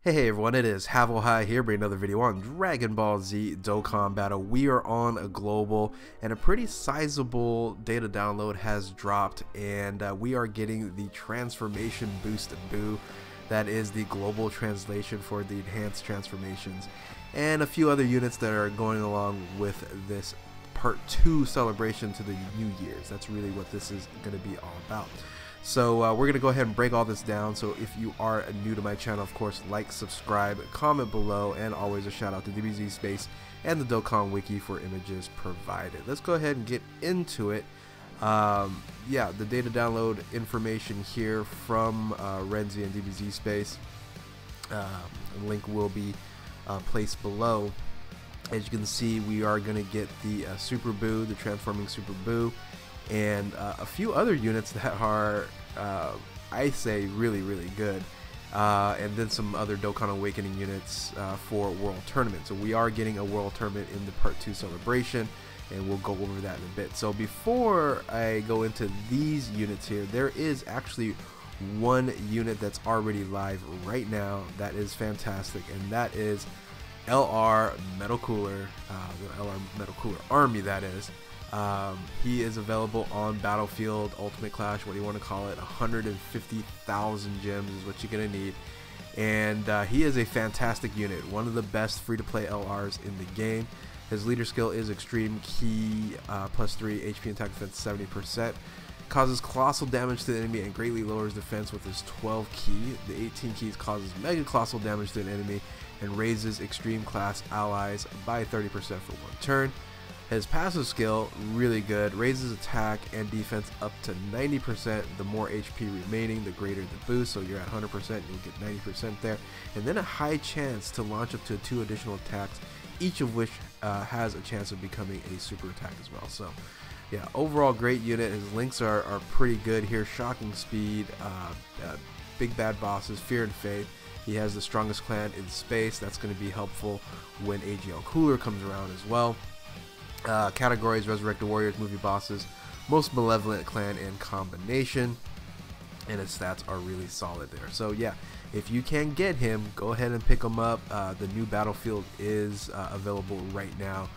Hey everyone, it is Habetler here, bringing another video on Dragon Ball Z Dokkan Battle. We are on a global, and a pretty sizable data download has dropped, and we are getting the Transformation Boost Boo. That is the global translation for the enhanced transformations, and a few other units that are going along with this Part 2 celebration to the New Year's. That's really what this is going to be all about. So we're going to go ahead and break all this down. So if you are new to my channel, of course, like, subscribe, comment below, and always a shout out to DBZ Space and the Dokkan Wiki for images provided. Let's go ahead and get into it. Yeah, the data download information here from Renzi and DBZ Space. Link will be placed below. As you can see, we are going to get the Super Boo, the Transforming Super Boo, and a few other units that are, I say, really good, and then some other Dokkan Awakening units for World Tournament. So we are getting a World Tournament in the Part 2 celebration, and we'll go over that in a bit. So before I go into these units here, there is actually one unit that's already live right now that is fantastic, and that is LR Metal Cooler, the LR Metal Cooler Army, that is. He is available on Battlefield, Ultimate Clash, what do you want to call it. 150,000 gems is what you're going to need. And he is a fantastic unit, one of the best free-to-play LRs in the game. His leader skill is Extreme Key, plus 3 HP and attack defense 70%. Causes colossal damage to the enemy and greatly lowers defense with his 12 key. The 18 keys causes mega colossal damage to an enemy and raises extreme class allies by 30% for one turn. His passive skill, really good, raises attack and defense up to 90%. The more HP remaining, the greater the boost. So you're at 100%, you'll get 90% there. And then a high chance to launch up to 2 additional attacks, each of which has a chance of becoming a super attack as well. So yeah, overall great unit. His links are pretty good here. Shocking speed, big bad bosses, fear and faith. He has the strongest clan in space. That's going to be helpful when AGL Cooler comes around as well. Categories: Resurrected Warriors, Movie Bosses, Most Malevolent Clan, and Combination. And his stats are really solid there. So yeah, if you can get him, go ahead and pick him up. The new Battlefield is available right now.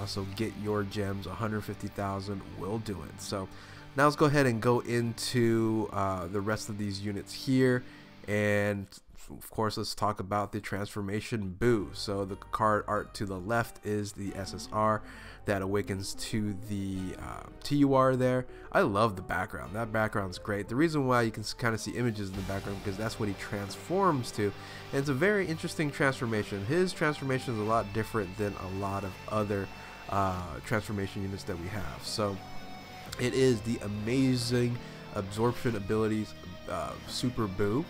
So get your gems. 150,000 will do it. So now let's go ahead and go into the rest of these units here. And of course, let's talk about the Transformation Boo. So the card art to the left is the SSR that awakens to the TUR there. I love the background. That background's great. The reason why you can kind of see images in the background, because that's what he transforms to. And it's a very interesting transformation. His transformation is a lot different than a lot of other transformation units that we have. So it is the amazing absorption abilities Super Boo.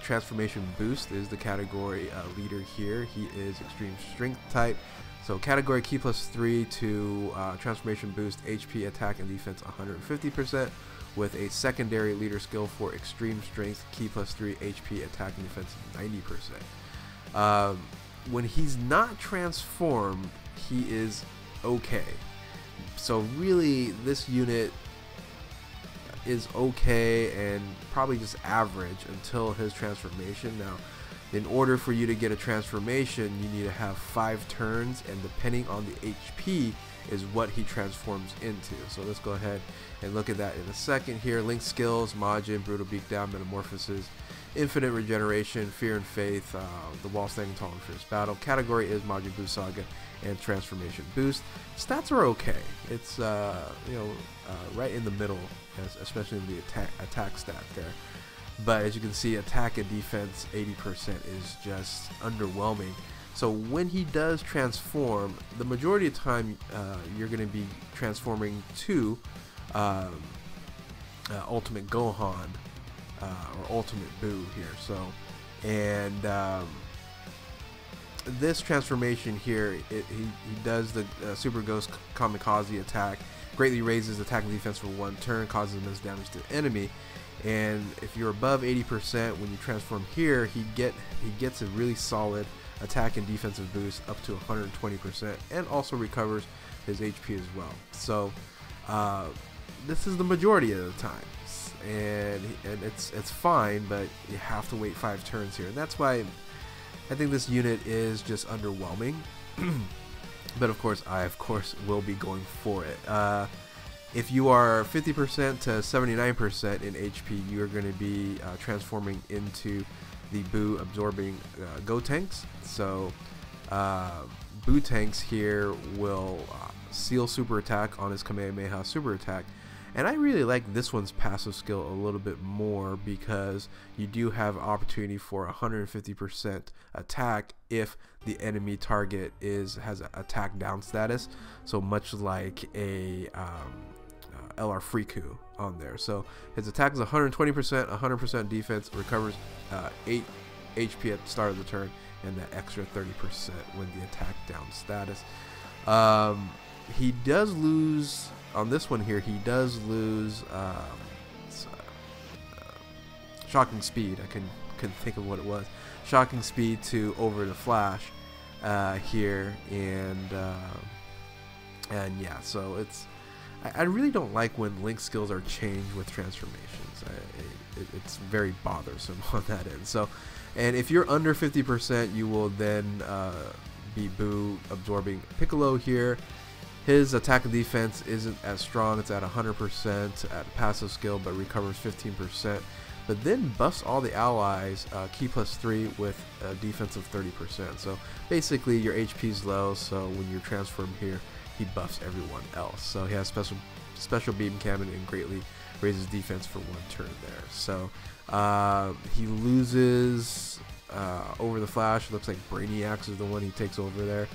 Transformation Boost is the category leader here. He is Extreme Strength type. So category key plus 3 to Transformation Boost HP, attack, and defense 150%, with a secondary leader skill for Extreme Strength, key plus 3 HP, attack, and defense 90%. When he's not transformed, he is okay. So really, this unit is okay and probably just average until his transformation. Now, in order for you to get a transformation, you need to have 5 turns, and depending on the HP is what he transforms into. So let's go ahead and look at that in a second here. Link skills: Majin, Brutal Beatdown, Metamorphosis, Infinite Regeneration, Fear and Faith, the Wall Standing Tall and Fierce Battle. Category is Majin Buu Saga and Transformation Boost. Stats are okay. It's right in the middle, especially in the attack stat there. But as you can see, attack and defense 80% is just underwhelming. So when he does transform, the majority of the time you're going to be transforming to Ultimate Gohan or Ultimate Boo here. So, and this transformation here, he does the Super Ghost Kamikaze attack, greatly raises attack and defense for one turn, causes immense damage to the enemy. And if you're above 80% when you transform here, he gets a really solid attack and defensive boost up to 120%, and also recovers his HP as well. So this is the majority of the time. and it's fine, but you have to wait 5 turns here, and that's why I think this unit is just underwhelming. But of course, I will be going for it. If you are 50% to 79% in HP, you're going to be transforming into the Boo absorbing Go tanks. So Boo tanks here will seal super attack on his Kamehameha super attack. And I really like this one's passive skill a little bit more, because you do have opportunity for 150% attack if the enemy target has an attack down status. So much like a LR Friedrich on there. So his attack is 120%, 100% defense, recovers 8 HP at the start of the turn, and that extra 30% when the attack down status. He does lose on this one here. He does lose shocking speed. I couldn't think of what it was. Shocking speed to over the flash here, and yeah. So it's I really don't like when Link skills are changed with transformations. It's very bothersome on that end. So, and if you're under 50%, you will then be Boo absorbing Piccolo here. His attack and defense isn't as strong. It's at 100% at passive skill, but recovers 15%. But then buffs all the allies, key +3 with a defense of 30%. So basically your HP is low, so when you transfer him here, he buffs everyone else. So he has special beam cannon and greatly raises defense for 1 turn there. So he loses over the flash. It looks like Brainiacs is the one he takes over there.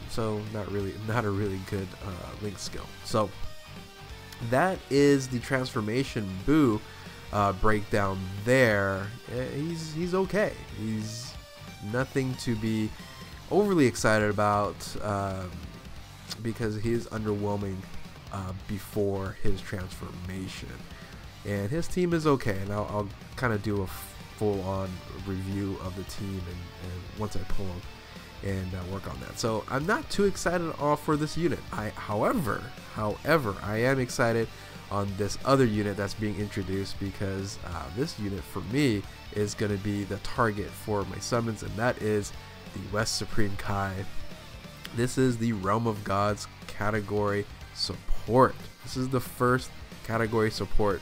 So not a really good Link skill. So that is the transformation Boo breakdown there. He's okay. He's nothing to be overly excited about, because he is underwhelming before his transformation, and his team is okay. And I'll kind of do a full-on review of the team and once I pull them and work on that. So I'm not too excited for this unit. However, I am excited on this other unit that's being introduced, because this unit for me is going to be the target for my summons, and that is the West Supreme Kai. This is the Realm of Gods category support. This is the first category support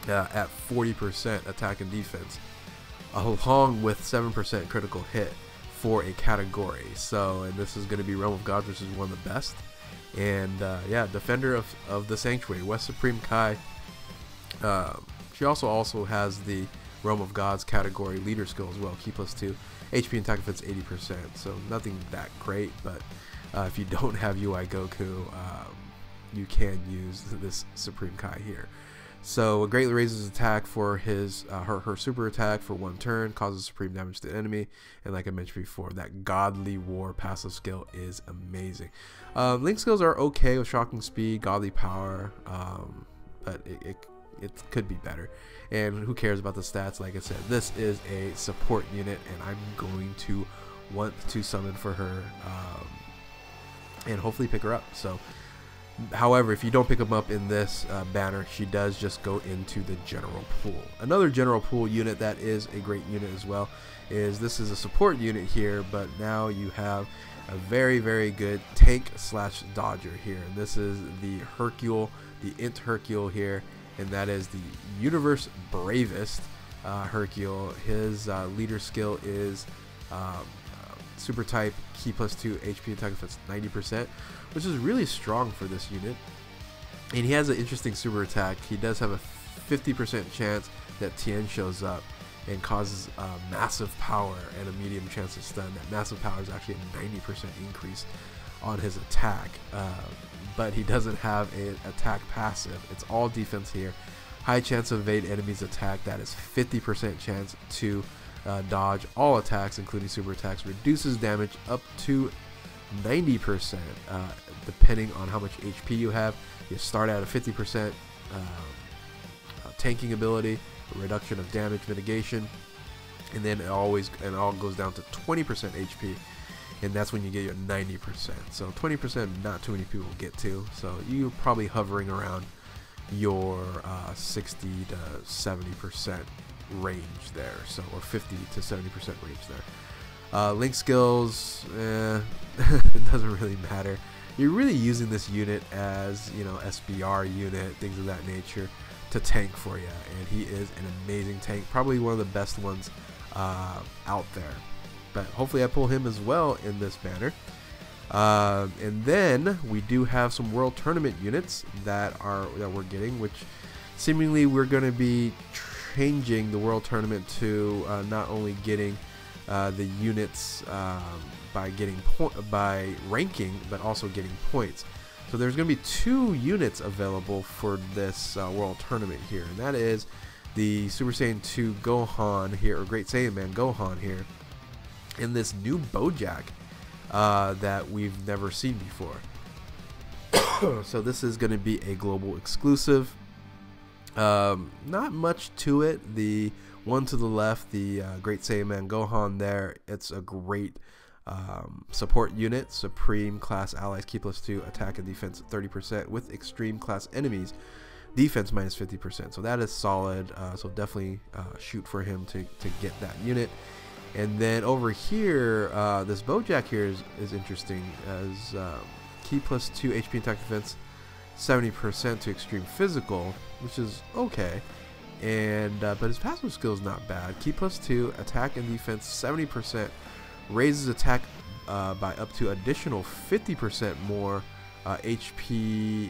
at 40% attack and defense, along with 7% critical hit for a category. So, and this is going to be Realm of Gods, which is one of the best. And yeah, Defender of the Sanctuary, West Supreme Kai. She also has the Realm of Gods category leader skill as well, key +2, HP and attack defense 80%. So nothing that great, but if you don't have UI Goku, you can use this Supreme Kai here. So it greatly raises attack for his her super attack for 1 turn, causes supreme damage to the enemy, and like I mentioned before, that Godly War passive skill is amazing. Link skills are okay with shocking speed, godly power, but it could be better. And who cares about the stats? Like I said, this is a support unit, and I'm going to want to summon for her and hopefully pick her up. So, however, if you don't pick them up in this banner, she does just go into the general pool. Another general pool unit that is a great unit as well is this is a support unit here, but now you have a very good tank / dodger here. And this is the Hercule, the Int Hercule here, and that is the universe bravest Hercule. His leader skill is super type, key +2, HP attack defense 90%, which is really strong for this unit. And he has an interesting super attack. He does have a 50% chance that Tien shows up and causes massive power and a medium chance to stun. That massive power is actually a 90% increase on his attack, but he doesn't have an attack passive. It's all defense here. High chance to evade enemies' attack. That is 50% chance to dodge all attacks, including super attacks. Reduces damage up to 90%, depending on how much HP you have. You start at a 50% tanking ability, a reduction of damage mitigation, and then it all goes down to 20% HP, and that's when you get your 90%. So 20% not too many people get to, so you're probably hovering around your 60 to 70% range there, so, or 50 to 70% range there. Link skills, it doesn't really matter. You're really using this unit as, you know, SBR unit, things of that nature, to tank for you, and he is an amazing tank, probably one of the best ones out there. But hopefully I pull him as well in this banner. And then we do have some World Tournament units that we're getting, which seemingly we're going to be changing the World Tournament to not only getting the units by ranking, but also getting points. So there's going to be 2 units available for this World Tournament here, and that is the Super Saiyan 2 Gohan here, or Great Saiyan Man Gohan here, and this new Bojack that we've never seen before. So this is going to be a global exclusive. Not much to it. The one to the left, the Great Saiyan Man Gohan there, it's a great support unit. Supreme class allies key +2 attack and defense 30% with extreme class enemies defense minus 50%. So that is solid. So definitely shoot for him to get that unit. And then over here, this Bojack here is interesting, as key +2 HP attack defense 70% to extreme physical, which is okay. And but his passive skill is not bad. Key +2 attack and defense 70%, raises attack by up to additional 50% more HP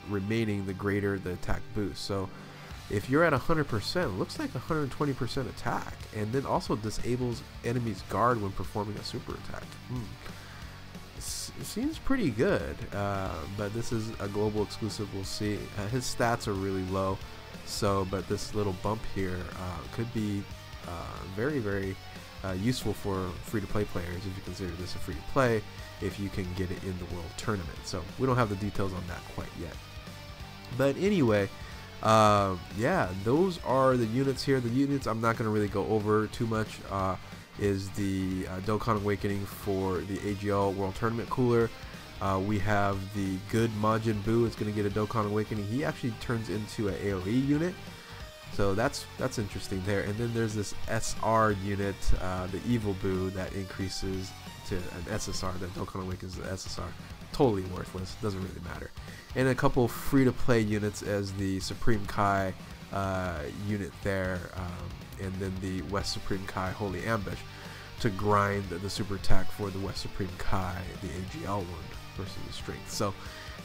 remaining the greater the attack boost. So if you're at 100%, it looks like 120% attack, and then also disables enemy's guard when performing a super attack. It seems pretty good, but this is a global exclusive. We'll see. His stats are really low, so but this little bump here could be very, very useful for free-to-play players, if you consider this a free-to-play, if you can get it in the World Tournament. So we don't have the details on that quite yet. But anyway, yeah, those are the units here. The units I'm not going to really go over too much. Is the Dokkan Awakening for the AGL World Tournament cooler. We have the good Majin Buu is going to get a Dokkan Awakening. He actually turns into an AoE unit, so that's interesting there. And then there's this SR unit, the Evil Buu, that increases to an SSR. That Dokkan Awakens the SSR. Totally worthless, doesn't really matter. And a couple free-to-play units as the Supreme Kai unit there, and then the West Supreme Kai Holy Ambush to grind the super attack for the West Supreme Kai, the AGL one, versus the strength. So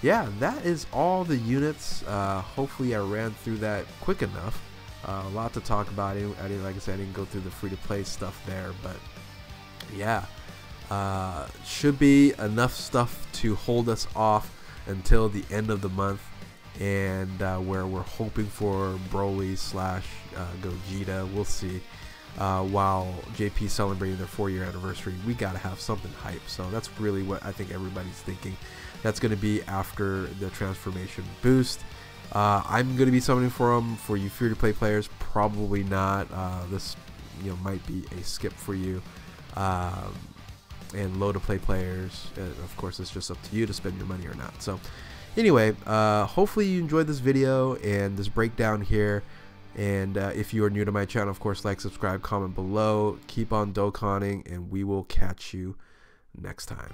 yeah, that is all the units. Hopefully I ran through that quick enough. A lot to talk about. Like I said, I didn't go through the free-to-play stuff there, but yeah, should be enough stuff to hold us off until the end of the month, and where we're hoping for Broly / Gogeta. We'll see. While JP celebrating their 4-year anniversary, we gotta have something hype. So that's really what I think everybody's thinking. That's going to be after the transformation boost. I'm going to be summoning for them. For you free-to-play players, probably not. This might be a skip for you. And low-to-play players, of course, it's just up to you to spend your money or not. So anyway, hopefully you enjoyed this video and this breakdown here. And if you are new to my channel, of course, like, subscribe, comment below. Keep on Dokkaning, and we will catch you next time.